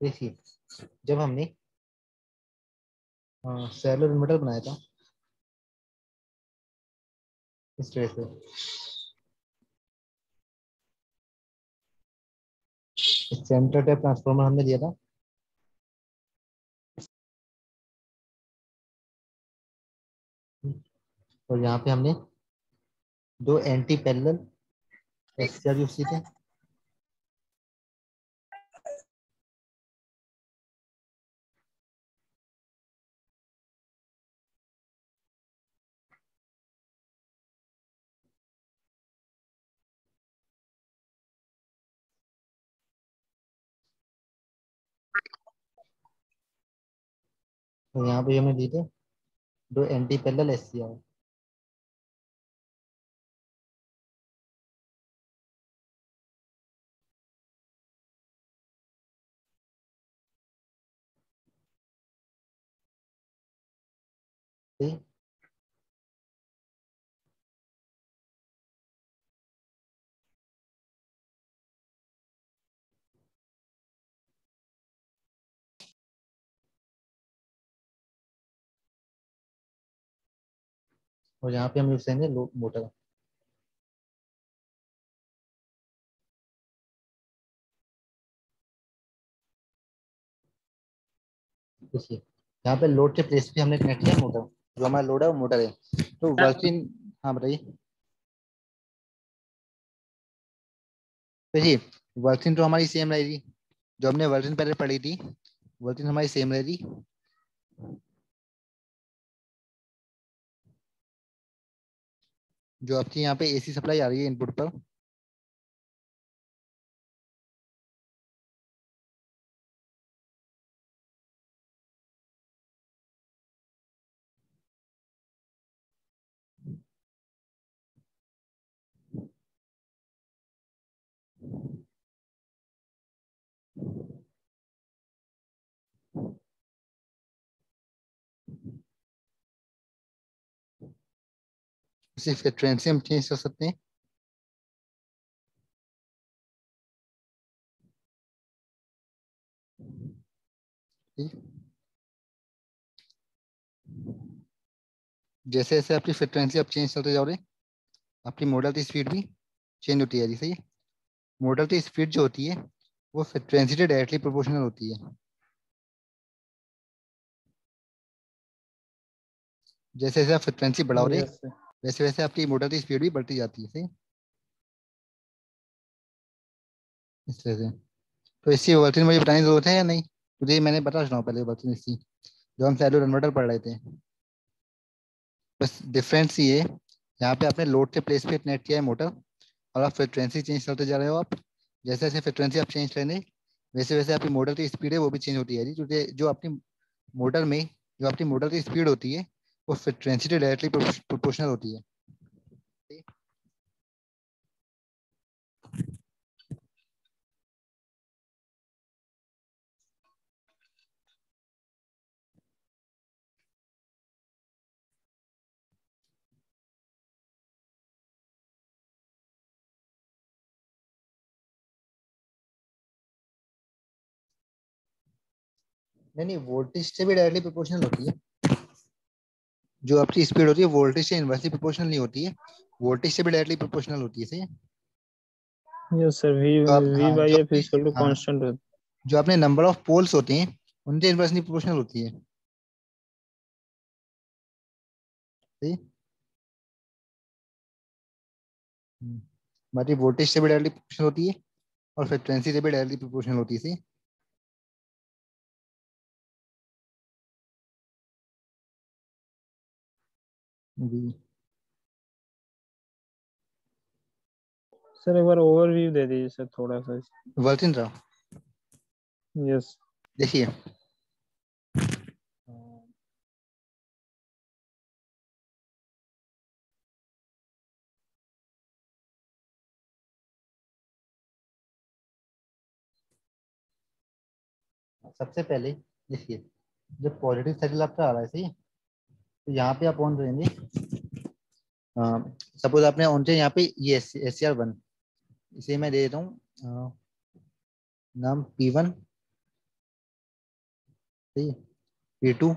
देखिए, जब हमने सेलुलर इन्वर्टर बनाया था इस तरह से, सेंटर टैप ट्रांसफार्मर हमने दिया था, और यहाँ पे हमने दो एंटी पैरेलल एससीआर यूज किए थे। और यहाँ पे हमने दिए थे दो एंटी पैरेलल एससीआर। और यहाँ पे हम यूज करेंगे लो मोटर। देखिए, यहाँ पे लोड के प्लेस पे हमने कनेक्ट किया मोटर, जो हमारा लोड है वो मोटर है। तो वर्किंग, हाँ बताइए। देखिए, वर्किंग तो हमारी सेम रहेगी, जो हमने वर्किंग पहले पढ़ी थी वर्किंग हमारी सेम रहेगी। जो आपकी यहाँ पे एसी सप्लाई आ रही है इनपुट पर, सिर्फ फ्रिक्वेंसी हम चेंज कर सकते हैं। ठीक। जैसे जैसे आपकी फ्रिक्वेंसी आप चेंज करते जाओ रहे, आपकी मोटर की स्पीड भी चेंज होती है। जैसे मोटर की स्पीड जो होती है वो फ्रिक्वेंसी से डायरेक्टली प्रोपोर्शनल होती है। जैसे जैसे आप फ्रिक्वेंसी बढ़ाओ रहे, यस सर। वैसे वैसे आपकी मोटर की स्पीड भी बढ़ती जाती है। सही, इस तरह से। तो इसकी वर्किंग मुझे बताने की जरूरत है या नहीं? मुझे मैंने बता सुनाओ पहले वर्किंग इसकी, जो हम सैलूर कन्वर्टर पढ़ रहे थे। बस डिफरेंस ये है, यहाँ पे आपने लोड के प्लेस पे कनेक्ट किया है मोटर, और आप फ्रिक्वेंसी चेंज करते जा रहे हो। आप जैसे जैसे फ्रिक्वेंसी आप चेंज करेंगे, वैसे वैसे आपकी मोटर की स्पीड है वो भी चेंज होती है जी। क्योंकि जो आपकी मोटर में जो आपकी मोटर की स्पीड होती है वो फ्रिक्वेंसी से डायरेक्टली प्रोपोर्शनल होती है। नहीं नहीं, वोल्टेज से भी डायरेक्टली प्रोपोर्शनल होती है। जो आपकी स्पीड होती है वोल्टेज से इनवर्सली प्रोपोर्शनल नहीं होती है, वोल्टेज से भी डायरेक्टली प्रोपोर्शनल होती है। सही है। यस सर, वी तो आप, वी हाँ बाई जो एफ इक्वल टू हाँ कांस्टेंट। जो अपने नंबर ऑफ पोल्स होते हैं उनसे इनवर्सली प्रोपोर्शनल होती है। सही है? हमारी वोल्टेज से भी डायरेक्टली प्रोपोर्शनल होती है, और फ्रिक्वेंसी से भी डायरेक्टली प्रोपोर्शनल होती है। सही। जी। सर एक बार ओवरव्यू दे दीजिए सर थोड़ा सा। वर्किंग रहा, यस। देखिए, सबसे पहले देखिए, जब पॉजिटिव साइकिल आपका आ रहा है, सही है, तो यहाँ पे आप ऑन करेंगे। सपोज आपने ऑन किया यहाँ पे ये SCR1, इसे मैं दे देता हूँ नाम P1, ठीक है, P2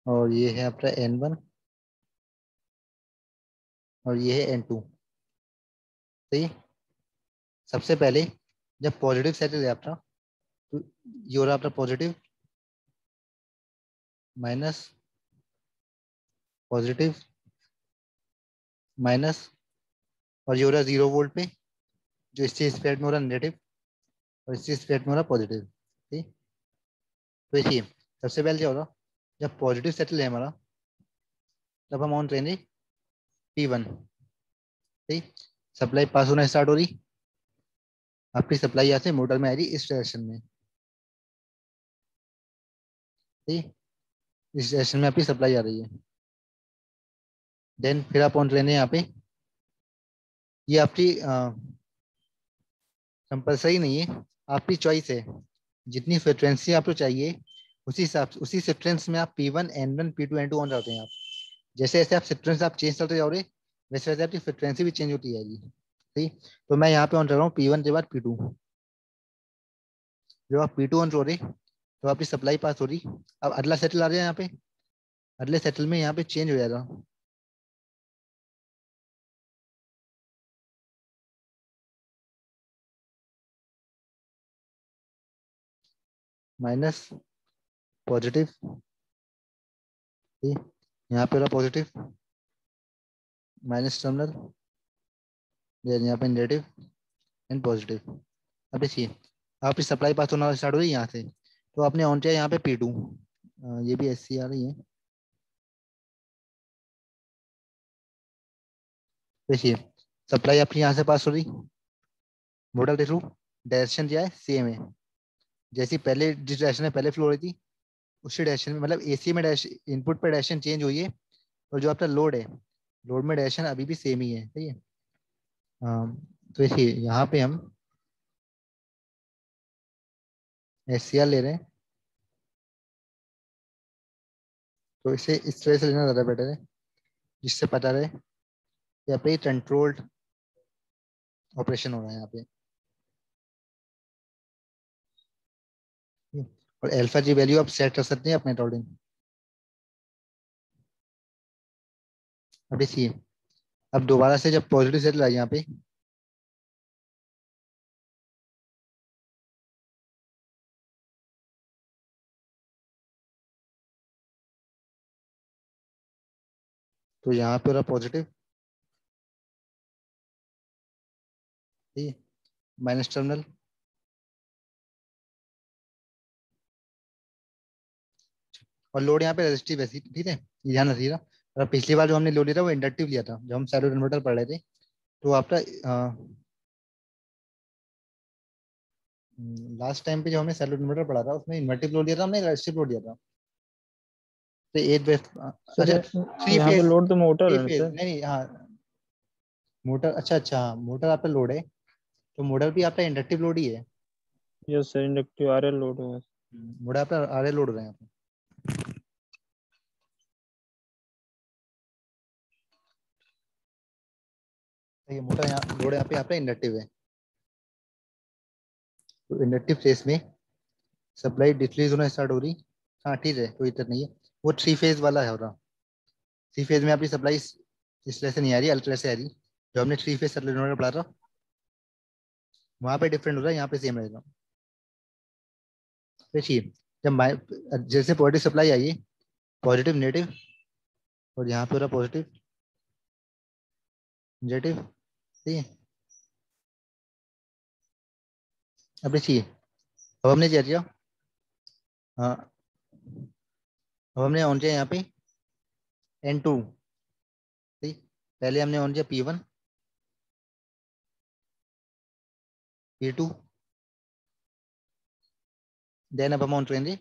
और ये है आपका N1 और ये है N2। सही है। सबसे पहले जब पॉजिटिव सेटल है आपका तो ये हो रहा आपका पॉजिटिव माइनस पॉजिटिव माइनस और ये हो रहा 0 वोल्ट पे, जो इससे स्प्रेड में हो रहा नेगेटिव और इससे स्प्रेड में हो रहा पॉजिटिव। ठीक। तो देखिए सबसे पहले क्या होगा, जब पॉजिटिव सेटल है हमारा तब हम ऑन करेंगे P1। ठीक। सप्लाई पास होना स्टार्ट हो रही, आपकी सप्लाई यहाँ से मोटर में आ रही इस डायरेक्शन में। ठीक। इस डायरेक्शन में आपकी सप्लाई आ रही है। देन फिर आप ऑन करेंगे यहाँ पे, ये आपकी कंपलसरी नहीं है, आपकी चॉइस है। जितनी फ्रिक्वेंसी आपको चाहिए उसी हिसाब से उसी सीक्वेंस में आप P1 N1 P2 N2 on करते हैं आप। जैसे जैसे आप सीक्वेंस आप चेंज करते जाओगे वैसे वैसे आपकी फ्रिक्वेंसी भी चेंज होती जाएगी। ठीक। तो मैं यहाँ पे ऑन कर रहा हूँ P1 के बाद P2। जब आप P2 ऑन करोगे तो आपकी सप्लाई पास हो रही। अब अगला सेटल आ जाए यहाँ पे, अगले सेटल में यहाँ पे चेंज हो जाएगा। माइनस पॉजिटिव, ठीक, यहाँ पे रहा पॉजिटिव माइनस टर्मिनल, देन यहाँ पे नेगेटिव एंड पॉजिटिव। अब देखिए आपकी सप्लाई पास होना स्टार्ट हो रही है यहाँ से, तो आपने ऑन किया यहाँ पे P2। ये भी ऐसी आ रही है। देखिए सप्लाई आपकी यहाँ से पास हो रही, मॉडल के थ्रू डायरेक्शन क्या है सेम है। जैसी पहले जिस डायरेक्शन में पहले फ्लो हो रही थी उसी डायरेक्शन में, मतलब AC में इनपुट पर डायरेक्शन चेंज हुई है और जो आपका लोड है लोड में डायरेक्शन अभी भी सेम ही है। सही है। तो देखिए यहाँ पे हम SCR ले रहे हैं, तो इसे इस तरह से लेना ज़्यादा बेटर है जिससे पता रहे कि यहाँ पे कंट्रोल्ड ऑपरेशन हो रहा है यहाँ पे। और अल्फा जी वैल्यू आप सेट कर सकते हैं अपने अकॉर्डिंग। अब देखिए अब दोबारा से जब पॉजिटिव सेट लाए यहाँ पे, तो यहाँ पे रहा पॉजिटिव, ठीक है, माइनस टर्मिनल और लोड यहाँ पे रेजिस्टिव है। ठीक है, ये ध्यान रखिएगा। और पिछली बार जो हमने लोड लिया था वो इंडक्टिव लिया था जब हम साइड कन्वर्टर पढ़ रहे थे। तो आपका लास्ट टाइम पे जो हमने साइड कन्वर्टर पढ़ा था उसमें इन्वर्टिव लोड लिया था हमने, रेजिस्टिव लोड लिया था। तो एट बेस, सर अच्छा थ्री यहाँ पे फेज, लोड तो मोटर थ्री है ना फेज सर। नहीं नहीं, हाँ मोटर, अच्छा अच्छा हाँ मोटर आपका लोड है, तो मोटर भी आपका इंडक्टिव लोड ही है। Yes sir, inductive RL load है। मोटर आपका आर लोड हो रहा है यहाँ पे। तो ये मोटर यहाँ लोड यहाँ पे आपका इंडक्टिव है। तो इंडक्टिव फेज में सप्लाई डिक्रीज होना स्टार्ट हो रही। हाँ ठीक है, कोई दिक्कत नहीं है। वो थ्री फेज वाला है हो रहा। थ्री फेज में आपकी सप्लाई इस तरह से नहीं आ रही, अल्ट्रा से आ रही। जो हमने थ्री फेज सप्लाई पढ़ा था वहाँ पे डिफरेंट हो रहा है, यहाँ पे सेम रहेगा। देखिए जब जैसे पॉजिटिव सप्लाई आई है, पॉजिटिव नेगेटिव और यहाँ पे हो रहा पॉजिटिव नेगेटिव। ठीक है। अब देखिए अब हमने क्या किया, हाँ अब हमने ऑन किया यहाँ पे N2। ठीक, पहले हमने ऑन किया P1 P2, देन अब हम ऑन करेंगे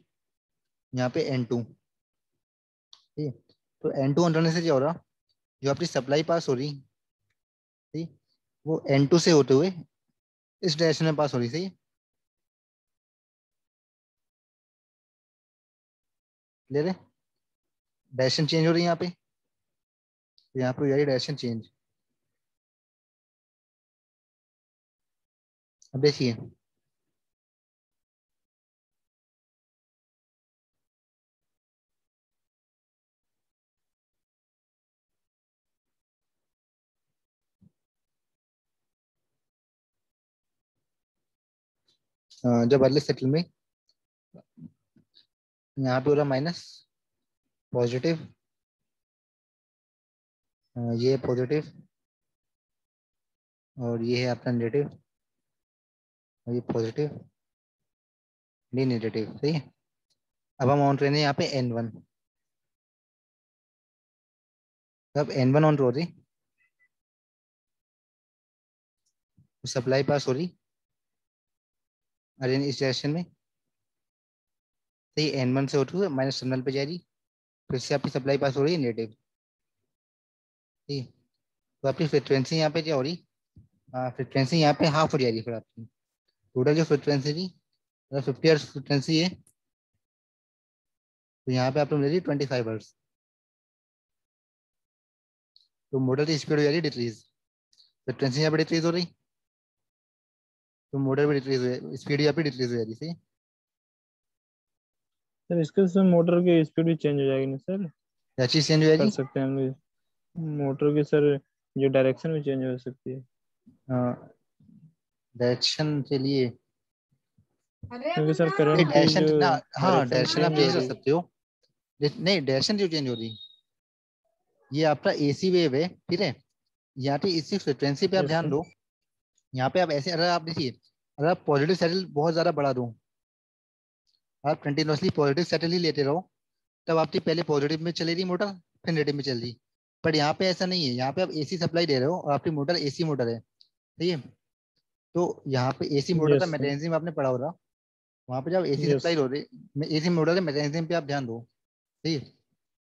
यहाँ पे N2। ठीक है। तो N2 ऑन करने से क्या हो रहा, जो आपकी सप्लाई पास हो रही, ठीक, वो N2 से होते हुए इस डायरेक्शन में पास हो रही। सही है, ले रहे डायरेक्शन चेंज हो रही है यहाँ पे, तो यहाँ पे हो जाएगी डायरेक्शन चेंज। अब देखिए जब अर्ली सेटल में यहाँ पे हो रहा माइनस पॉजिटिव, ये पॉजिटिव और ये है अपना नेगेटिव और ये पॉजिटिव, ये नेगेटिव, सही है। अब हम ऑन ट्रेन है यहाँ पे N1, अब N1 ऑन हो रही, सप्लाई पास हो रही अरे इस डायरेक्शन में, सही। N1 से होते हुए माइनस टर्मिनल पे जा रही, फिर से आपकी सप्लाई पास हो रही है नेगेटिव, ठीक। तो आपकी फ्रिक्वेंसी यहाँ पे क्या हो रही, फ्रिक्वेंसी यहाँ पे हाफ हो जा रही फिर आपकी, टोटल जो फ्रिक्वेंसी थी अगर 50 हर्ट्ज फ्रिक्वेंसी है तो यहाँ पे आपको मिल रही 25 हर्ट्ज, तो मोटर की स्पीड हो जा रही डिक्रीज, फ्रिक्वेंसी यहाँ पे डिक्रीज हो रही तो मोटर भी डिक्रीज हो, स्पीड यहाँ पे डिक्रीज हो जा रही, सही। सर इसके से मोटर की स्पीड भी चेंज हो जाएगी ना सर? क्या चीज चेंज हो कर जाएगी, सकते हैं हम लोग मोटर की सर, जो डायरेक्शन भी चेंज हो सकती है। डायरेक्शन के लिए, क्योंकि सर नहीं करंट की डायरेक्शन जो ना, हाँ डायरेक्शन डायरेक्शन आप चेंज हो चेंज कर रही है। सकते हो, नहीं डायरेक्शन क्यों चेंज हो रही, ये आपका एसी वेव है, ठीक है। यहाँ पे इसी फ्रिक्वेंसी पे आप यस ध्यान सर। दो, यहाँ पे आप ऐसे अगर आप देखिए, अगर आप पॉजिटिव सेटल बहुत ज्यादा बढ़ा दो, आप कंटिन्यूअसली पॉजिटिव सेटल ही लेते रहो, तब आपकी पहले पॉजिटिव में चली रही मोटर, फिर नेगेटिव में चल रही। बट यहाँ पे ऐसा नहीं है, यहाँ पे आप एसी सप्लाई दे रहे हो और आपकी मोटर एसी मोटर है, ठीक है। तो यहाँ पे एसी मोटर का यस सर। मैकेनिज्म आपने पढ़ा होगा, वहाँ पे जब एसी यस। सप्लाई हो रही, एसी मोटर के मैकेनिज्म पे आप ध्यान दो, ठीक है।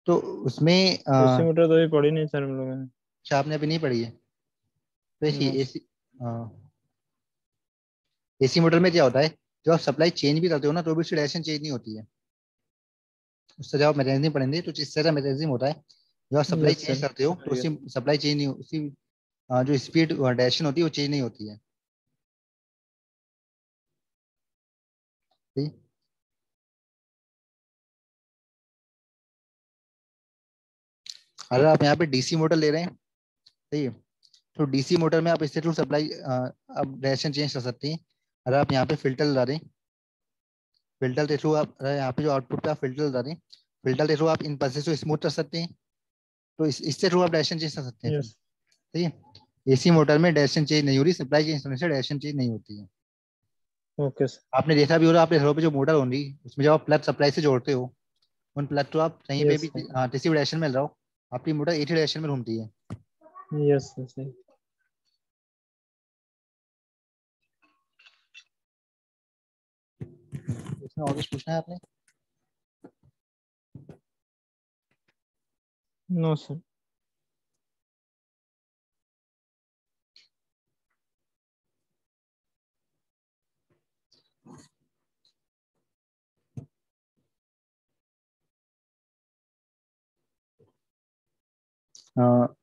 तो उसमें एसी मोटर तो अभी पड़ी नहीं सर हम लोगों ने। अच्छा आपने अभी नहीं पढ़ी है, तो देखिए यस। एसी, एसी मोटर में क्या होता है, जब आप सप्लाई चेंज भी करते हो ना तो भी उसकी डायरेक्शन चेंज नहीं होती है, उससे जब आप मैकेनिज्म पढ़ेंगे तो इस तरह मैकेनिज्म होता है, जब आप सप्लाई यस चेंज सर करते हो समझ तो गया। उसकी सप्लाई चेंज नहीं उसकी जो स्पीड डायरेक्शन होती है वो चेंज नहीं होती है, ठीक। अगर आप यहाँ पे डीसी मोटर ले रहे हैं, सही है, तो डीसी मोटर में आप इससे थ्रू सप्लाई अब डायरेक्शन चेंज कर सकते हैं। अगर आप यहाँ पे फिल्टर लगा रहे हैं, फिल्टर के थ्रू आप यहाँ पे जो आउटपुट पे आप फिल्टर लगा रहे हैं, फिल्टर के थ्रू आप इन पल्सेस को स्मूथ कर सकते हैं, तो इससे थ्रू आप डायरेक्शन चेंज कर सकते हैं फिर, यस। सही है। एसी मोटर में डायरेक्शन चेंज नहीं हो रही, सप्लाई चेंज करने से डायरेक्शन चेंज नहीं होती है। Okay sir. आपने देखा भी होगा, आपके घरों पे जो मोटर होगी उसमें जब आप प्लग सप्लाई से जोड़ते हो, उन प्लग को आप कहीं पे यस भी सर। किसी भी डायरेक्शन में लगाओ, आपकी मोटर एक ही डायरेक्शन में घूमती है। Yes sir. इसमें और कुछ पूछना है आपने। No sir.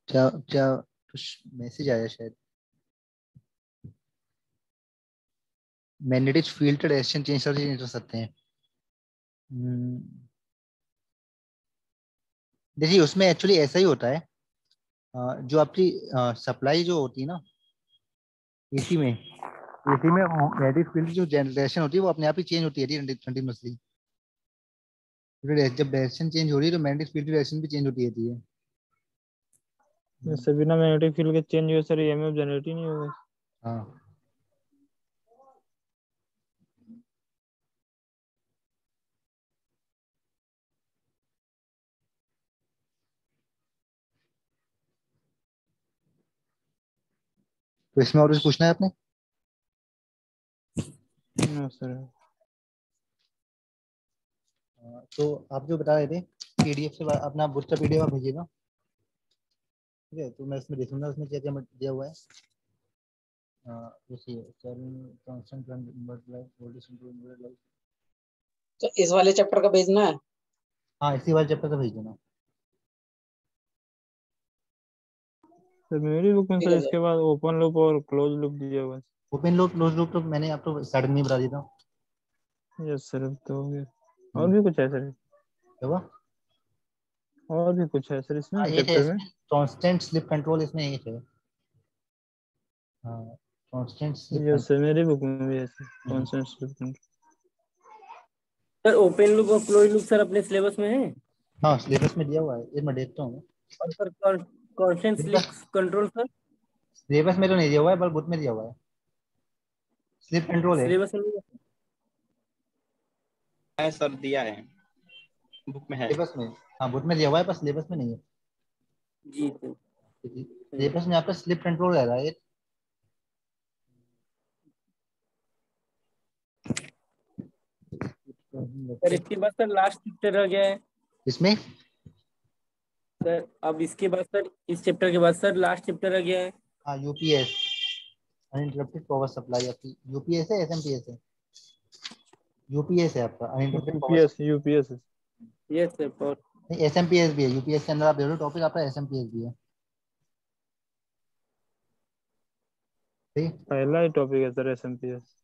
क्या क्या कुछ मैसेज आया शायद, मैग्नेटिक फील्ड का डायरेक्शन चेंज कर सकते हैं। हम्म, देखिए उसमें एक्चुअली ऐसा ही होता है, जो आपकी सप्लाई जो होती है ना एसी में, एसी में मैग्नेटिक फील्ड जो जनरेशन होती है वो अपने आप ही चेंज होती है कंटिन्यूसली, जब डायरेक्शन चेंज हो रही है तो मैग्नेटिक फील्ड की डायरेक्शन भी चेंज होती रहती है। यस सर, बिना मैग्नेटिक फील्ड के चेंज हुए सर ईएमएफ जनरेट ही नहीं होगा। हाँ, तो इसमें और कुछ पूछना है आपने। No sir. तो आप जो बता रहे थे पीडीएफ से अपना बुक का पीडीएफ आप भेजिएगा, ठीक है, तो मैं इसमें देखूंगा उसमें क्या क्या दिया हुआ है। देखिए constant life voltage improvement life, तो इस वाले चैप्टर का भेजना है। हाँ इसी वाले चैप्टर का भेज देना। सर मेरी बुक में ठीक सर है इसके सर। बाद ओपन लूप और क्लोज लूप दिया हुआ ओपन लूप क्लोज लूप तो मैंने आपको स्टार्टिंग में बता दिया था। है। यस सर, तो हो गया। और हम्म, भी कुछ है सर? क्या हुआ, और भी कुछ है सर हाँ इसमें ये है चैप्टर में? इसमें कांस्टेंट स्लिप कंट्रोल इसमें एक है। हाँ कांस्टेंट स्लिप यस सर, मेरी बुक में भी ऐसे constant slip control. Sir open loop और क्लोज लूप सर अपने सिलेबस में है। हाँ सिलेबस में दिया हुआ है, ये मैं देखता हूँ। और sir constant slip control sir syllabus में तो नहीं दिया हुआ है, पर बुक में दिया हुआ है। स्लिप कंट्रोल है। सिलेबस में है सर, दिया है, बुक में है। सिलेबस में, हाँ बुक में दिया हुआ है, पर सिलेबस में नहीं है। जी सर। सिलेबस में यहाँ पे स्लिप कंट्रोल रह रहा है। सर इसके बाद सर लास्ट चैप्टर रह गया है इसमें सर। अब इसके बाद सर इस चैप्टर के बाद सर लास्ट चैप्टर रह गया है। हाँ यूपीएस, अनइंटरप्टेड पावर सप्लाई। आपकी यूपीएस है एसएमपीएस है? यूपीएस है आपका, uninterrupted power UPS UPS yes sir. और नहीं, एसएमपीएस भी है यूपीएस के अंदर। आप देखो टॉपिक आपका एसएमपीएस भी है। ठीक। पहला ही टॉपिक है सर एसएमपीएस।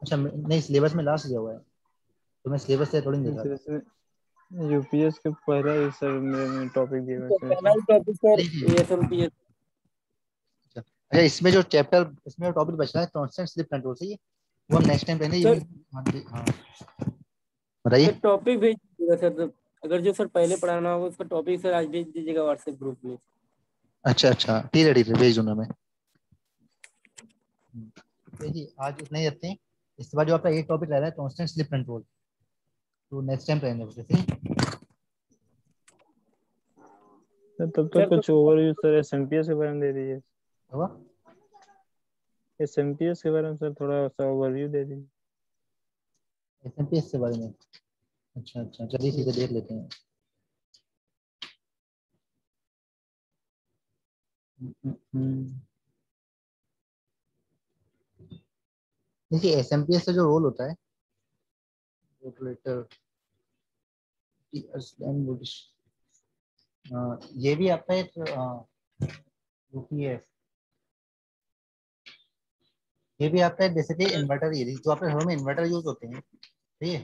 अच्छा नहीं, सिलेबस में लास्ट दिया हुआ है, तो मैं सिलेबस से थोड़ी नहीं देखा था। इसमें यूपीएस के पहला ही सर मेरे टॉपिक दिए हुए तो हैं पहला इसमें। ही टॉपिक सर देखिए एसएमपीएस। अच्छा, इसमें जो चैप्टर, इसमें जो टॉपिक बच रहा है कांस्टेंट स्लिप कंट्रोल से, ये वो हम नेक्स्ट टाइम पढ़ेंगे। सर हाँ बताइए। सर टॉपिक भेज दीजिएगा सर। तो अगर जो सर पहले पढ़ाना होगा उसका टॉपिक सर आज भेज दीजिएगा व्हाट्सएप ग्रुप में। अच्छा अच्छा ठीक है भेज दूंगा मैं। देखिए आज इतना ही रखते हैं। इसके बाद जो आपका एक टॉपिक रह रहा है कांस्टेंट स्लिप कंट्रोल, तो नेक्स्ट टाइम पढ़ेंगे उसे। ठीक। सर तब सर तक तो कुछ ओवरव्यू सर एसएमपीएस के बारे में दे दीजिए। हुआ एसएमपीएस के बारे में सर थोड़ा सा ओवरव्यू दे दीजिए। एसएमपीएस के बारे में? अच्छा अच्छा चलिए ठीक है, देख लेते हैं। देखिए एसएमपीएस का जो रोल होता है, रेगुलेटर, ये भी आपका एक यूपीएस, ये भी आपका जैसे कि इन्वर्टर, ये जो आपके घरों में इन्वर्टर यूज होते हैं, ठीक है?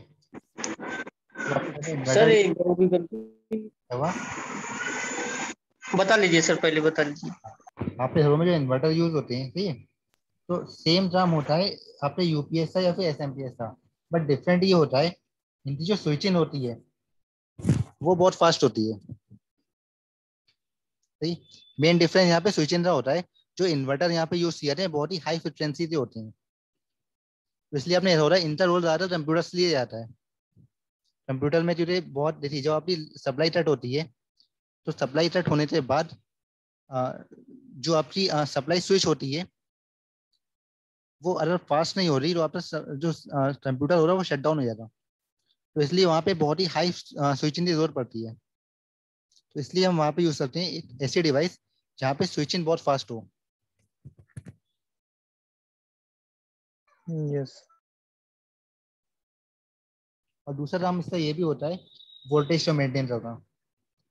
तो आपके घर में सर इन्वर्टर एक बार ओपन करके हुआ, बता लीजिए सर, पहले बता लीजिए। आपके घरों में जो इन्वर्टर यूज होते हैं, ठीक है? तो सेम ड्राम होता है आपके यूपीएस का या फिर एसएमपीएस का, बट डिफरेंट ये होता है, इनकी जो स्विचिंग होती है वो बहुत फास्ट होती है। सही। मेन डिफरेंस यहाँ पे स्विचिंग का होता है। जो इन्वर्टर यहाँ पे यूज किए हैं बहुत ही हाई फ्रिक्वेंसी के होते हैं, तो इसलिए आपने हो रहा है इंटर रोल ज्यादा कंप्यूटर से लिए जाता है। कंप्यूटर में जो बहुत देखिए, जब आपकी सप्लाई कट होती है, तो सप्लाई कट होने के बाद जो आपकी सप्लाई स्विच होती है, वो अगर फास्ट नहीं हो रही तो आपका जो कंप्यूटर हो रहा है वो शट डाउन हो जाएगा। तो इसलिए वहाँ पे बहुत ही हाई स्विचिंग की जरूरत पड़ती है। तो इसलिए हम वहाँ पे यूज करते हैं एक ऐसी डिवाइस जहाँ पे स्विचिंग बहुत फास्ट हो। यस। और दूसरा काम इसका ये भी होता है, वोल्टेज को मेंटेन करना।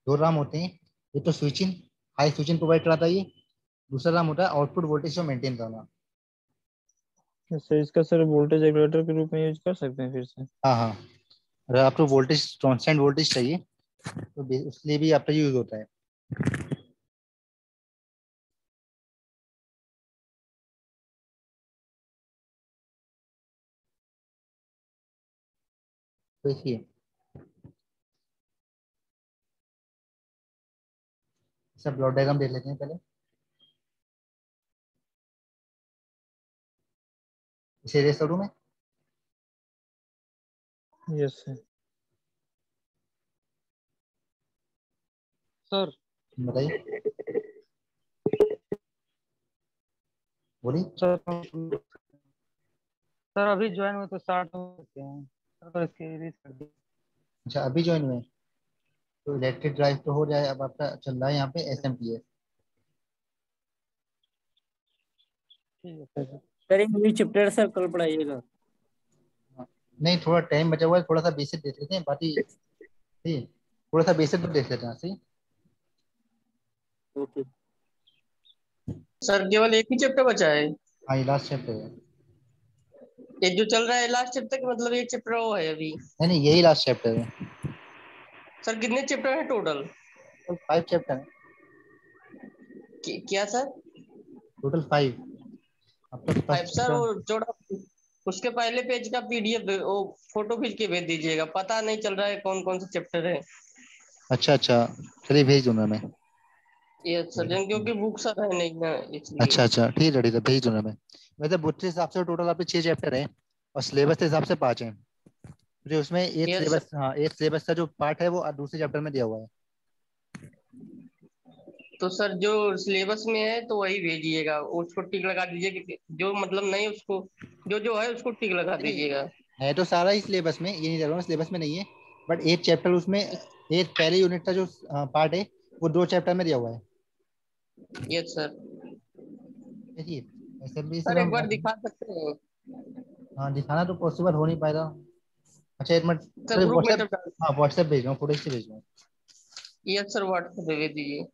दो काम होते हैं, एक तो स्विचिंग, हाई स्विचिंग प्रोवाइड कराता है ये। दूसरा काम होता है आउटपुट वोल्टेज को मेंटेन करना। सर इसका सर वोल्टेज रेगुलेटर के रूप में यूज कर सकते हैं फिर से। हाँ हाँ, अगर आपको वोल्टेज कांस्टेंट वोल्टेज चाहिए तो उसके लिए भी आपका यूज होता है। देखिए सब ब्लॉक डायग्राम देख लेते हैं पहले। इसे रेस करूँ मैं? Yes sir. सर बताइए, बोलिए। सर सर अभी ज्वाइन हुए तो स्टार्ट हो सकते हैं सर, तो इसकी रीच कर दी। अच्छा अभी ज्वाइन हुए, तो इलेक्ट्रिक ड्राइव तो हो जाए। अब आपका चल रहा है यहाँ पे एसएमपीएस। ठीक है सर। सर एक न्यू चैप्टर सर कल पढ़ाइएगा। नहीं थोड़ा टाइम बचा हुआ है, थोड़ा सा बेसिक देख लेते हैं, बाकी ठीक है, थोड़ा सा बेसिक तो देख लेते हैं। सही। ओके सर केवल एक ही चैप्टर बचा है? हाँ ये लास्ट चैप्टर है। ये जो चल रहा है लास्ट चैप्टर का मतलब एक चैप्टर वो है अभी? नहीं नहीं यही लास्ट चैप्टर है। सर कितने चैप्टर हैं टोटल? टोटल 5 चैप्टर है। क्या सर? टोटल 5। आपका फाइव फर्स्ट सर वो जोड़ा उसके पहले पेज का पीडीएफ वो फोटो खींच के भेज दीजिएगा, पता नहीं चल रहा है कौन कौन से चैप्टर है। अच्छा अच्छा, चलिए भेज दूंगा मैं। ये सर क्योंकि बुक सर है नहीं ना इसलिए। अच्छा अच्छा, ठीक है भेज दूंगा मैं। वैसे बुक के हिसाब से टोटल आपके 6 चैप्टर हैं और सिलेबस के हिसाब से 5 हैं। जो उसमें एट यस सिलेबस, सर। हाँ 8 सिलेबस का जो पार्ट है वो दूसरे चैप्टर में दिया हुआ है। तो सर जो सिलेबस में है तो वही भेजिएगा, उसको टिक लगा दीजिए कि जो मतलब नहीं उसको जो जो है उसको टिक लगा नहीं दीजिएगा। है तो सारा ही सिलेबस में, ये नहीं कह रहा हूँ सिलेबस में नहीं है, बट 8 चैप्टर उसमें, 8 पहले यूनिट का जो पार्ट है वो 2 चैप्टर में दिया हुआ है। Yes sir. देखिए ऐसे भी सर सर एक हम, बार दिखा सकते हैं? हाँ दिखाना तो पॉसिबल हो नहीं पाएगा। अच्छा एक मिनट, सर सर ग्रुप में तो व्हाट्सएप, हाँ व्हाट्सएप भेज रहा हूँ, फोटो से भेज रहा हूँ। यस सर व्हाट्सएप पे भेज दीजिए।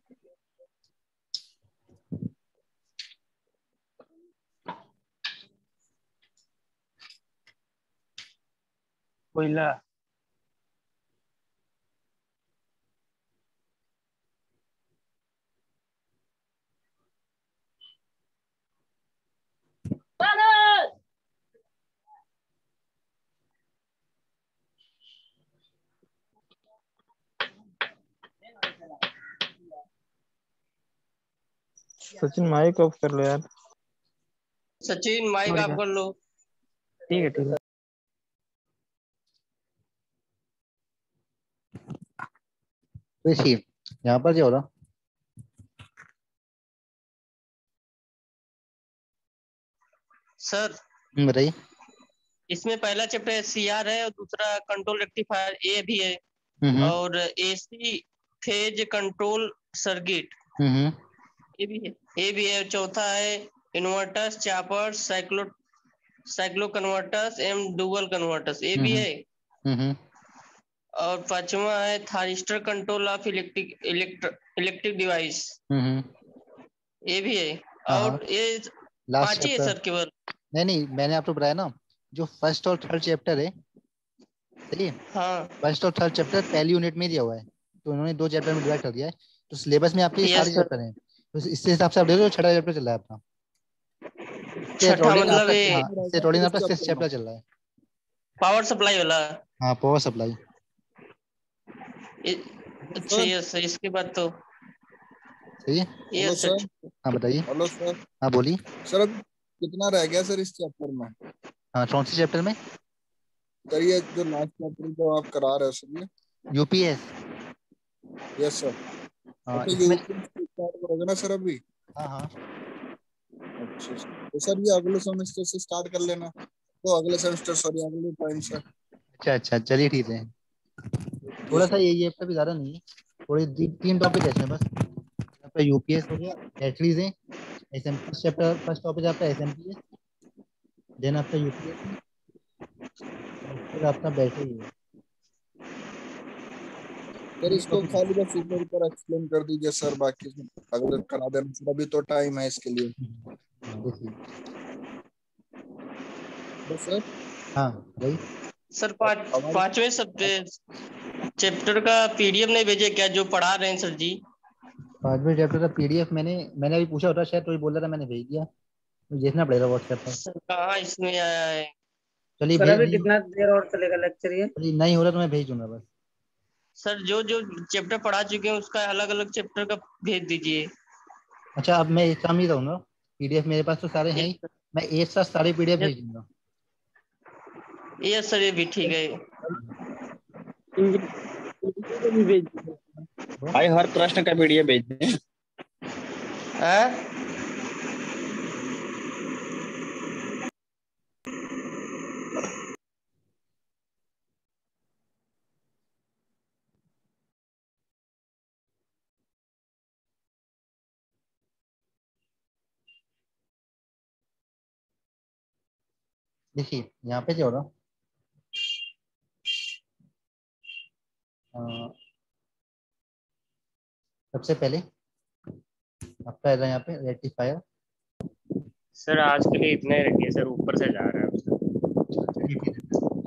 कोयला। सचिन माइक ऑफ कर लो यार। Sachin mic sorry off sir. कर लो। ठीक है ठीक है। तो देखिए यहाँ पर क्या हो रहा, सर बताइए। इसमें पहला चैप्टर एससीआर है और दूसरा कंट्रोल रेक्टिफायर ए भी है हम्म और एसी फेज कंट्रोल सर्किट हम्म ये भी है। ये भी है। चौथा है इन्वर्टर्स चापर्स साइक्लो कन्वर्टर्स एवं डुअल कन्वर्टर्स ये भी हम्म है। हम्म और पांचवा है thyristor control of electric device हम्म ये भी है। हाँ हाँ, और ये लास्ट 5 ही है चैप्टर। सर केवल। नहीं नहीं, मैंने आपको बताया ना, जो फर्स्ट और थर्ड चैप्टर है, चलिए हाँ फर्स्ट और थर्ड चैप्टर पहली यूनिट में दिया हुआ है, तो उन्होंने 2 चैप्टर में डिवाइड कर दिया है। तो सिलेबस में आपके ये यस सारे सर। चैप्टर हैं, तो इससे हिसाब से आप देखो 6वां चैप्टर चल रहा है अपना। इससे छठा अकॉर्डिंग मतलब आपका, ये हाँ इससे अकॉर्डिंग आपका 6th चैप्टर चल रहा है। पावर सप्लाई वाला। हाँ पावर सप्लाई। ये- अच्छा सर। यस सर इसके बाद तो सही है। Hello yes sir. सर। हाँ बताइए। Hello sir. हाँ बोलिए। सर अब कितना रह गया सर इस चैप्टर में? हाँ कौन से चैप्टर में? सर ये जो लास्ट चैप्टर जो आप करा रहे हो सर ये। यूपीएस। Yes sir. हाँ अच्छा इसमें, यूपी स्टार्ट करोगे ना सर अभी? हाँ हाँ अच्छा सर। तो सर ये अगले सेमेस्टर से स्टार्ट कर लेना, तो अगले सेमेस्टर सॉरी अगले टाइम से। अच्छा अच्छा, चलिए ठीक है। जी थोड़ा सा सर। ये भी ज्यादा नहीं है, थोड़ी 3 टॉपिक है इसमें बस। आपका यूपीएस हो गया, बैटरीज है, SM first chapter, first topic आपका एसएमपीएस, देन आपका यूपीएस है, और फिर आपका बैटरी है। सर ये इसको टॉपिक खाली बस ऊपर ऊपर एक्सप्लेन कर दीजिए सर, बाकी अगले करा देना सर, अभी तो टाइम है इसके लिए। हाँ देखिए। बस सर। हाँ भाई, सर हमारे पांचवें चैप्टर का पीडीएफ नहीं भेजे क्या जो पढ़ा रहे हैं सर जी? 5वें चैप्टर का पीडीएफ मैंने अभी पूछा होता शायद, तो ये बोल रहा था, मैंने भेज दिया, मुझे देखना पड़ेगा व्हाट्सएप पर। सर कहाँ इसमें आया है? चलिए सर भेज अभी नहीं, कितना देर और चलेगा लेक्चर ये? चलिए नहीं हो रहा तो मैं भेज दूंगा बस। सर जो जो चैप्टर पढ़ा चुके हैं उसका अलग अलग चैप्टर का भेज दीजिए। अच्छा अब मैं एक काम नहीं करूंगा, पीडीएफ मेरे पास तो सारे हैं ही, मैं एक साथ सारे पीडीएफ यस भेज दूंगा। यस सर ये भी ठीक है। इंग्लिश को भी भेज दीजिए। भाई हर प्रश्न का पीडीएफ भेज दें। हाँ? देखिए यहाँ पे क्या हो रहा, सबसे पहले आपका है यहाँ पे रेक्टिफायर। सर आज के लिए इतना ही रखिए सर, ऊपर से जा रहा है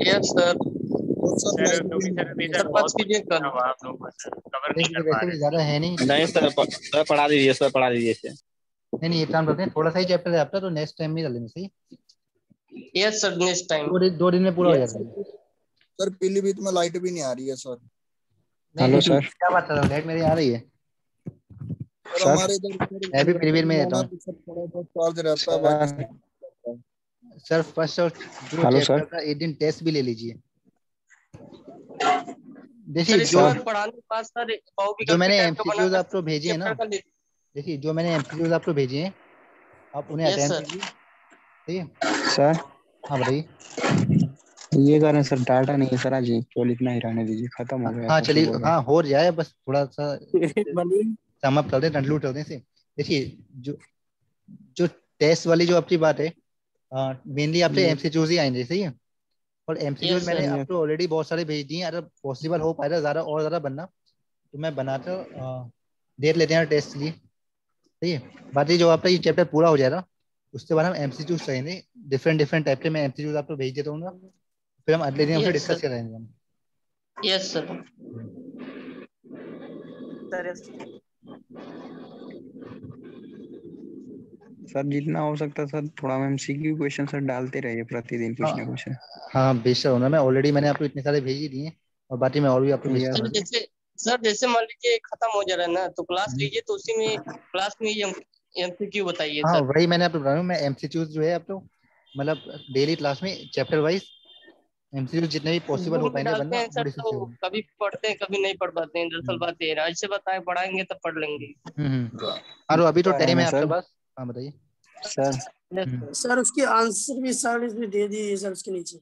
यस सर। तो सर सर, लाइट क्योंकि भी सर अभी नहीं सर सर बहुत बस कुछ कीजिए कल। हुआ आप लोगों को सर, कवर नहीं देखिए कर पा वैसे भी रहे। ज्यादा है नहीं। नहीं सर, सर पढ़ा दीजिए, सर पढ़ा दीजिए इसे। नहीं नहीं, एक काम करते हैं, थोड़ा सा ही चैप्टर है आपका, तो नेक्स्ट टाइम में कर लेंगे, सही? Yes sir, next time. 2 दिन में पूरा हो यस जाता है। सर पीलीभीत में लाइट भी नहीं आ रही है सर। नहीं हेलो नहीं, सर। क्या बात कर रहा हूँ, लाइट मेरी आ रही है। सर सर हमारे इधर मैं भी पीलीभीत में रहता ना हूँ तो सर थोड़ा बहुत चार्ज रहता है, बाकी सर सर। फर्स्ट और जो हेलो चैप्टर सर। का एक दिन टेस्ट भी ले लीजिए। देखिए सर इसके जो बाद पढ़ाने के बाद सर जो बहुविकल्पी मैंने टाइप का एमसीक्यूज बनाकर आपको भेजे हैं ना, चैप्टर का ले। देखिए जो मैंने एमसीक्यूज आपको भेजे हैं, आप उन्हें यस अटेम्प्ट सर। कीजिए, ठीक है? सर हाँ बताइए। ये कह रहे हैं सर डाटा नहीं है सर, आज केवल इतना ही रहने दीजिए, खत्म हो गया हाँ सर चलिए, सुबह का। हाँ हो जाए, बस थोड़ा सा मनीष सम अप कर दें, कंक्लूड कर दें इसे। देखिए जो जो टेस्ट वाली जो आपकी बात है, मेनली आपके एमसीक्यूज ही आएंगे, सही है? और एमसीक्यूज यस मैंने सर। आपको ऑलरेडी बहुत सारे भेज दिए हैं। अगर पॉसिबल हो पाएगा ज्यादा और ज्यादा बनना, तो मैं बनाकर देख लेते हैं टेस्ट के लिए, सही है? बाकी जो आपका ये चैप्टर पूरा हो जाएगा, उसके बाद हम एमसीक्यूज करेंगे, डिफरेंट डिफरेंट टाइप के मैं एमसीक्यूज आपको भेज देता हूँ, फिर हम अगले दिन उसे यस डिस्कस सर। करेंगे हम। Yes sir. सर जितना हो सकता है सर थोड़ा एमसीक्यू क्वेश्चन सर डालते रहिए प्रतिदिन कुछ ना कुछ। हाँ बेशक होना, मैं ऑलरेडी मैंने आपको इतने सारे भेज ही दिए हैं, और बाकी मैं और भी आपको भेजता यस सर रहूंगा। जैसे मान लीजिए खत्म हो जा रहा है ना, तो क्लास लीजिए, तो उसी में क्लास में एमसीक्यू बताइए हाँ सर। वही मैंने आपको बता रहा हूँ, मैं एमसीक्यूज जो है आपको मतलब डेली क्लास में चैप्टर वाइज एमसीक्यूज जितने भी पॉसिबल हो ग्रुप में पाएंगे डालते बनना, हैं वो सर, डिस्कस तो करेंगे। कभी पढ़ते हैं कभी नहीं पढ़ पाते हैं, दरअसल हम्म बात ये है। ऐसे बताए पढ़ाएंगे तब पढ़ लेंगे। हाँ तो अभी तो है टाइम ना है आपके सर। पास। हाँ बताइए। सर यस हम्म, सर। सर उसकी आंसर भी सर इसमें दे दिए सर उसके नीचे।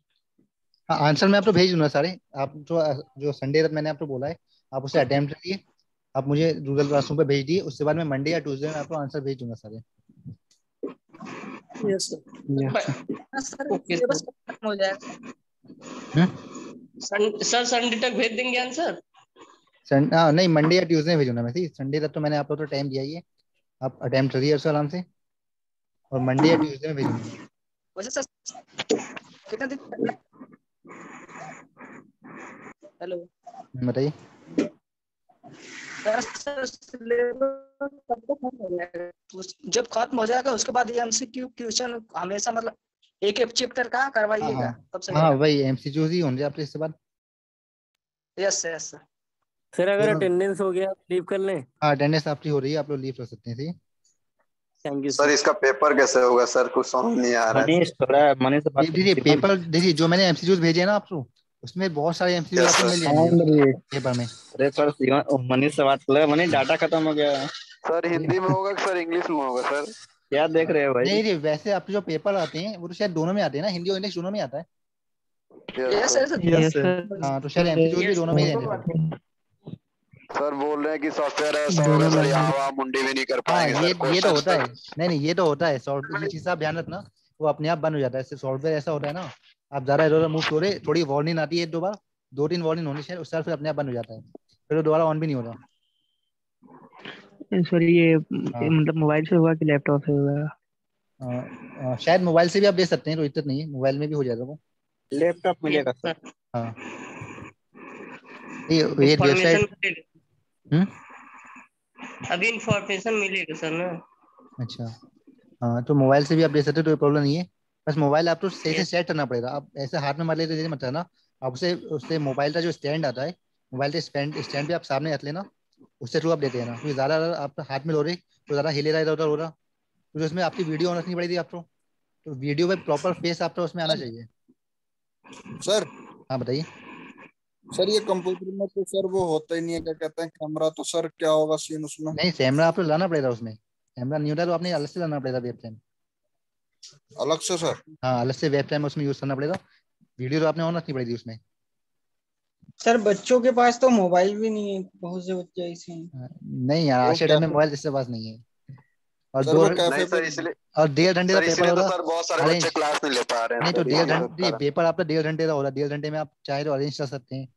हाँ आंसर मैं आपको भेज दूंगा सारे। आप जो जो संडे तक मैंने आपको बोला है, आप उसे अटेम्प्ट करिए, आप मुझे गूगल क्लासरूम पे भेज दिए, उसके बाद मैं मंडे या ट्यूसडे में आपको आंसर भेज दूंगा सारे। Yes sir. Yes sir. Sir okay syllabus sir. कब खत्म हो जाएगा? सर संडे तक भेज देंगे आंसर। हाँ नहीं, मंडे या ट्यूसडे में भेजूंगा मैं, ठीक? संडे तक तो मैंने आपको तो टाइम दिया ही है, आप अटेम्प्ट करिए उसको आराम से, और मंडे या ट्यूसडे में भेजूंगा मैं। वैसे सर कितना दिन? हेलो बताइए। सर सिलेबस कब तक खत्म हो जाएगा? जब खत्म हो जाएगा उसके बाद ये एमसीक्यू क्वेश्चन हमेशा मतलब एक एक चैप्टर का हाँ हाँ करवाइएगा तब सही हाँ रहेगा। वही एमसीक्यूज ही होंगे आपके इसके बाद। Yes sir yes sir. Sir अगर दोनों। अटेंडेंस हो गया लीव कर लें। हाँ अटेंडेंस आपकी हो रही है, आप लोग लीव कर सकते हैं, ठीक है? Thank you sir sir. इसका पेपर कैसे होगा सर, कुछ समझ नहीं आ रहा है मनीष सर। थोड़ा मनीष से बात करिए देखिए शिवम। पेपर, देखिए जो मैंने एमसीक्यूज भेजे हैं ना आपको, उसमें बहुत सारे एमसीक्यूज यस आपको सर। मिल जाएंगे साउंड उस ये पेपर में। अरे सर मनीष से बात कर मनीष डाटा खत्म हो गया है। सर ठीक है? हिंदी में होगा कि सर इंग्लिश में होगा सर? क्या देख रहे हो भाई। नहीं नहीं, वैसे आपके जो पेपर आते हैं वो तो शायद दोनों में आते हैं ना, हिंदी और इंग्लिश दोनों में आता है। Yes yes sir. Sir. Yes sir. हाँ तो शायद एमसीक्यूज भी यस दोनों में ही रहेंगे फिर। सर बोल रहे हैं कि सॉफ्टवेयर ऐसा होगा दोनों सर, लैंग्वेज। यहाँ मुंडी भी नहीं कर हाँ पाएंगे सर ये तो क्वेश्चन होता है। सर। नहीं नहीं, ये तो होता है, सॉफ्ट ये चीज आप ध्यान रखना, वो अपने आप बंद हो जाता है। सिर्फ सॉफ्टवेयर ऐसा होता है ना, आप ज्यादा इधर उधर मूव हो रहे, थोड़ी वार्निंग आती है, 1 2 बार, 2 3 वार्निंग होनी चाहिए, उसके बाद फिर अपने आप बंद हो जाता है, फिर वो दोबारा ऑन भी नहीं होता। सर ये हाँ मतलब मोबाइल से हुआ कि लैपटॉप से हुआ? शायद मोबाइल से भी आप दे सकते हैं, कोई दिक्कत नहीं है, मोबाइल में भी हो जाएगा वो। लैपटॉप मिलेगा सर। हाँ ये इंफॉर्मेशन वेबसाइट। मिलेगा, अभी इंफॉर्मेशन मिलेगा सर ना। अच्छा हाँ, तो मोबाइल से भी आप दे सकते हो, तो प्रॉब्लम नहीं है। बस मोबाइल आपको सही से यस। सेट करना पड़ेगा, आप ऐसे हाथ में मार लेते जैसे मत करना। आप उसे उससे मोबाइल का जो स्टैंड आता है, मोबाइल के स्टैंड स्टैंड पे आप सामने रख लेना, उससे थ्रू आप देते हैं ना, क्योंकि ज़्यादा अगर आप हाथ में लो रहे तो ज़्यादा हिले रहा, इधर उधर हो रहा, तो उसमें आपकी वीडियो ऑन रखनी पड़ेगी आपको, तो वीडियो में प्रॉपर फेस आपका उसमें आना चाहिए। सर हाँ बताइए। सर ये कंप्यूटर में तो सर वो होता ही नहीं है, क्या कहते हैं कैमरा, तो सर क्या होगा सीन उसमें? नहीं कैमरा आपको लाना पड़ेगा उसमें, कैमरा नहीं होता तो आपने अलग से लाना पड़ेगा वेब कैम। अलग से सर? हाँ अलग से वेब कैम उसमें यूज़ करना पड़ेगा, वीडियो तो आपने ऑन रखनी पड़ेगी उसमें। सर बच्चों के पास तो मोबाइल भी नहीं है, बहुत से बच्चे ऐसे हैं। नहीं यार, आज वो के टाइम में कैफे, मोबाइल जिसके पास नहीं है। और सर दो वो नहीं कैफे पे सर इसलिए, और 1.5 घंटे का सर पेपर इसीलिए तो होगा। सर बहुत सारे अरेंज बच्चे क्लास नहीं ले पा रहे हैं नहीं तो सर, डेढ़ यही सब घंटे कारण। पेपर आपका 1.5 घंटे का होगा, 1.5 घंटे में आप चाहे तो अरेंज कर सकते हैं,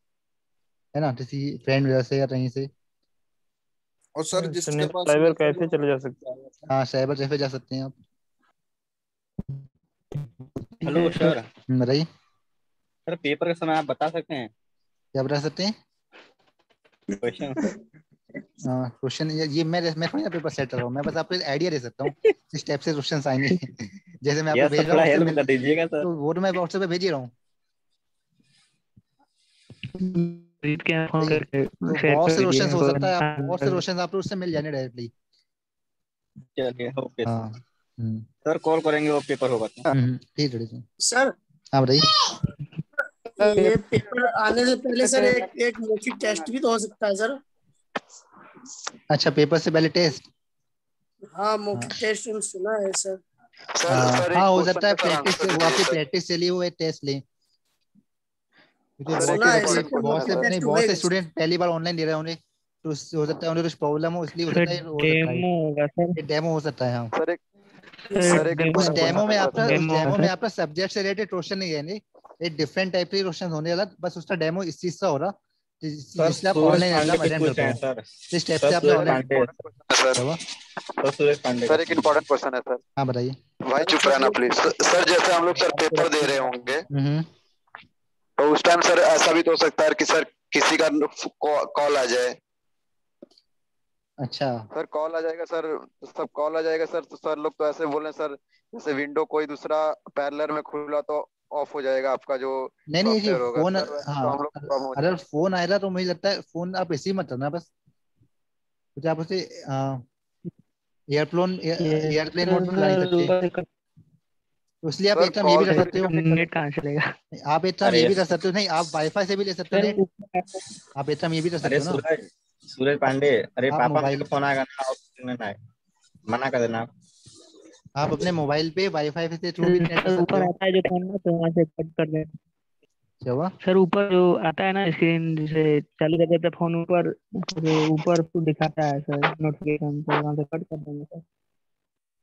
है ना, किसी फ्रेंड वगैरह से या कहीं से। और सर जिसके इंटरनेट पास साइबर नहीं सर कैफे चले जा सकते हैं। हाँ साइबर कैफे जा सकते हैं आप। Hello sir. बताइए। सर पेपर के समय आप बता सकते हैं क्या बता सकते हैं? क्वेश्चन। क्वेश्चन ये मैं थोड़ी ना पेपर सेट कर रहा हूँ, मैं बस आपको आइडिया दे सकता हूँ इस टाइप से क्वेश्चंस आएंगे। जैसे मैं आपको यार भेज सर रहा थोड़ा हूँ हेल्प कर दीजिएगा सर। तो वो तो मैं व्हाट्सएप पे भेज ही रहा हूँ। तो बहुत से क्वेश्चंस हो सकता है, आप बहुत से क्वेश्चंस आपको उससे मिल जाने डायरेक्टली। चलिए ओके हाँ सर, कॉल करेंगे वो पेपर होगा तो। ठीक है सर हाँ बताइए। ये पेपर आने से पहले सर एक मौखिक टेस्ट भी तो हो सकता है सर। अच्छा पेपर से पहले टेस्ट? हाँ मौखिक टेस्ट सुना है सर। हाँ हो सकता है प्रैक्टिस से वो आपकी प्रैक्टिस से लिए वो एक टेस्ट लें, क्योंकि सुना है सर बहुत से स्टूडेंट पहली बार ऑनलाइन दे रहे होंगे, तो हो सकता है उन्हें कुछ प्रॉब्लम हो, इसलिए हो सकता है डेमो हो सकता है। हाँ उस डेमो में आपका सब्जेक्ट से रिलेटेड क्वेश्चन नहीं रहेंगे, एक डिफरेंट टाइप के क्वेश्चन होने वाला, बस उसका डेमो इस चीज का हो रहा जिससे आप ऑनलाइन एग्जाम अटेंड कर पाओ। इस टाइप से आपने ऑनलाइन। सर एक इम्पोर्टेंट क्वेश्चन है सर। हाँ बताइए भाई चुप रहना प्लीज। सर जैसे हम लोग सर पेपर दे रहे होंगे तो उस टाइम सर ऐसा भी तो हो सकता है कि सर किसी का कॉल आ जाए। अच्छा सर कॉल आ जाएगा सर, सब कॉल आ जाएगा सर, तो सर लोग तो ऐसे बोल रहे हैं सर जैसे विंडो कोई दूसरा पैरेलल में खुला तो ऑफ हो जाएगा आपका जो नहीं सॉफ्टवेयर होगा फोन। सर, वैसे तो हाँ हम लोग प्रॉब्लम हो अगर फोन आएगा तो मुझे लगता है फोन आप रिसीव मत करना, बस क्योंकि आप उसे एयरप्लेन मोड पे चला नहीं सकते, तो इसलिए आप एक काम ये भी कर सकते हो। नेट कहाँ चलेगा? आप एक काम ये भी कर सकते हो, नहीं आप वाईफाई से भी ले सकते हो नेट। आप एक काम ये भी कर सकते अरे हो ना, सूरज पांडे, अरे आप पापा मोबाइल का फोन आएगा ना, ऑफिस में ना आए, मना कर देना। आप अपने मोबाइल पे वाईफाई से थ्रू भी नेट कर सकते ऊपर हो। आता है जो फोन ना, तो वहाँ से कट कर देना। क्या हुआ सर ऊपर जो आता है ना स्क्रीन, जिसे चालू कर देते फोन ऊपर, जो ऊपर दिखाता है सर नोटिफिकेशन, तो वहाँ से कट कर देंगे सर।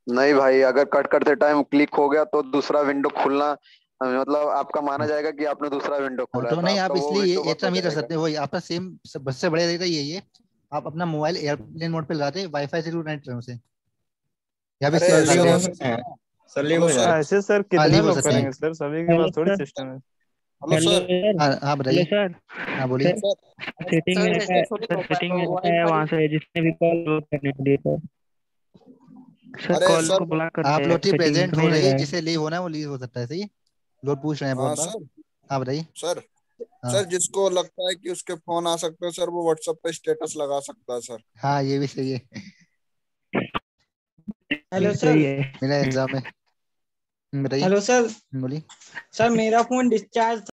नहीं भाई, अगर कट करते टाइम क्लिक हो गया तो दूसरा विंडो खुलना मतलब आपका माना जाएगा कि आपने दूसरा विंडो खोला है, तो तो नहीं आपका आप वो इसलिए विंडो ये बंद हो काम ये कर जाएगा। सकते हो, वही आपका सेम सबसे बड़े तरीका यही है, आप अपना मोबाइल एयरप्लेन मोड पे लगाते वाईफाई से नेट करो उसे, या भी अरे सेव ऐसे कर हो दे। सकता है। सर लीव हेलो हो सर। जाएगा। ऐसे सर हाँ कितने लीव हो लोग सकते करेंगे हैं। सर? सभी के पास थोड़ी सिस्टम है। Hello sir. हाँ हेलो बताइए। सर। हाँ बोलिए। सर सेटिंग में आता है सर, सेटिंग में आता है वहाँ से जितने भी कॉल लोड करने के लिए सर अरे कॉल सर को ब्लॉक कर आप दे, लोग की सेटिंग प्रेजेंट तो हो नहीं रही लगा है, है। जिसे लीव होना है वो लीव हो सकता है। सही लोग पूछ रहे हैं हाँ बहुत बार। सर। हाँ बताइए। सर हाँ सर जिसको लगता है कि उसके फोन आ सकते हैं सर, वो व्हाट्सएप पे स्टेटस लगा सकता है सर। हाँ ये भी सही है, हेलो सर। सही है। मेरा एग्जाम है। बताइए। Hello sir. बोलिए। सर मेरा फोन डिस्चार्ज